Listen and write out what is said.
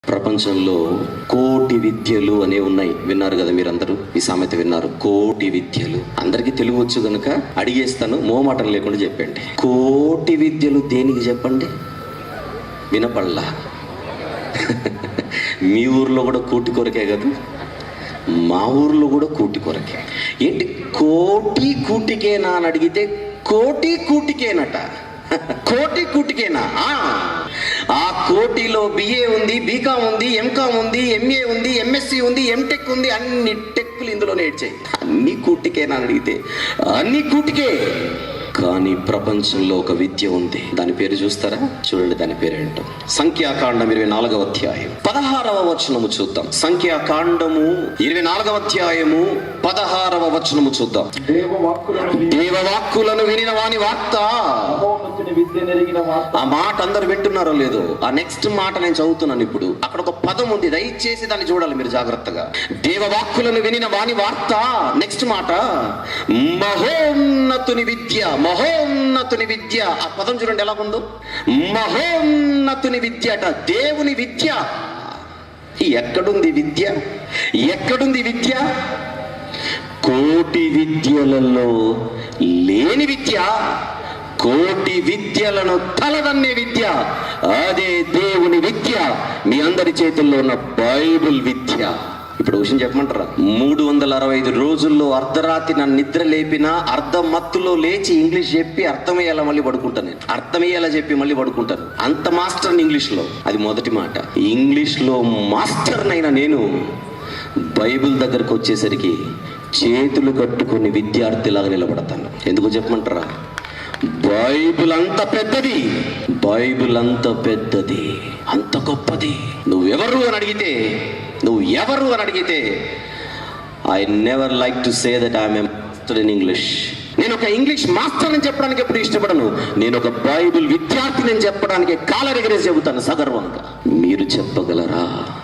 ప్రపంచంలో కోటి విద్యలు అనే ఉన్నాయి. విన్నారు కదా మీరందరూ, ఈ సామెత విన్నారు. కోటి విద్యలు అందరికీ తెలుగు వచ్చు గనుక అడిగేస్తాను, మోమాటం లేకుండా చెప్పండి. కోటి విద్యలు దేనికి చెప్పండి? వినపల్లా? మీ ఊర్లో కూడా కోటి కొరకే కదా, మా ఊర్లో కూడా కోటి కొరకే. ఏంటి కోటి కూటికేనా అని అడిగితే కోటి కూటికేనట. కోటి కూటికేనా? ఆ కోటిలో బిఏ ఉంది, బీకామ్ ఉంది, ఎంకామ్ ఉంది, ఎంఏ ఉంది, ఎంఎస్సి ఉంది, ఎంటెక్ ఉంది. అన్ని టెక్లు ఇందులోనే ఏడ్చాయి. అన్ని కూటికేనా అని అడిగితే అన్ని కూటికే. కానీ ప్రపంచంలో ఒక విద్య ఉంది. దాని పేరు చూస్తారా? చూడండి, దాని పేరేంటో. సంఖ్యాకాండం 24వ అధ్యాయం 16వ వచనము చూద్దాం. సంఖ్యాకాండము 24వ అధ్యాయము 16వ వచనము చూద్దాం. దేవవాక్కులను వినిన వాని వార్త. ఆ మాట అందరు వింటున్నారో లేదో? ఆ నెక్స్ట్ మాట నేను చదువుతున్నాను ఇప్పుడు. అక్కడ ఒక పదం ఉంది, దయచేసి దాన్ని చూడాలి మీరు జాగ్రత్తగా. దేవవాక్కులను వినిన వాని వార్త. నెక్స్ట్ మాట మహోన్నతుని విద్య. మహోన్నతుని విద్య. ఆ పదం చూడండి ఎలా ఉందో. మహోన్నతుని విద్య అట, దేవుని విద్య. ఎక్కడుంది విద్య? ఎక్కడుంది విద్య? కోటి విద్యలలో లేని విద్య, కోటి విద్యలను తలదన్నే విద్య, అదే దేవుని విద్య. మీ అందరి చేతుల్లో ఉన్న బైబిల్ విద్య. ఇప్పుడు విషయం చెప్పమంటారా? 365 రోజుల్లో అర్ధరాత్రి నన్ను నిద్ర లేపినా అర్ధం మత్తులో లేచి ఇంగ్లీష్ చెప్పి అర్థమయ్యేలా మళ్ళీ పడుకుంటాను. నేను అర్థమయ్యేలా చెప్పి మళ్ళీ పడుకుంటాను. అంత మాస్టర్ ఇంగ్లీష్ లో. అది మొదటి మాట. ఇంగ్లీష్ లో మాస్టర్ నైనా నేను బైబిల్ దగ్గరకు వచ్చేసరికి చేతులు కట్టుకుని విద్యార్థిలాగా నిలబడతాను. ఎందుకు చెప్పమంటారా? బైబిల్ అంత పెద్దది, బైబిల్ అంత పెద్దది, అంత గొప్పది. నువ్వెవరు అని అడిగితే I never like to say that I'm a master in English. నేను ఒక ఇంగ్లీష్ మాస్టర్ అని చెప్పడానికి ఎప్పుడు ఇష్టపడను. నేను ఒక బైబిల్ విద్యార్థిని అని చెప్పడానికి కాలరెగరేసి చెబుతాను సగర్వంగా. మీరు చెప్పగలరా?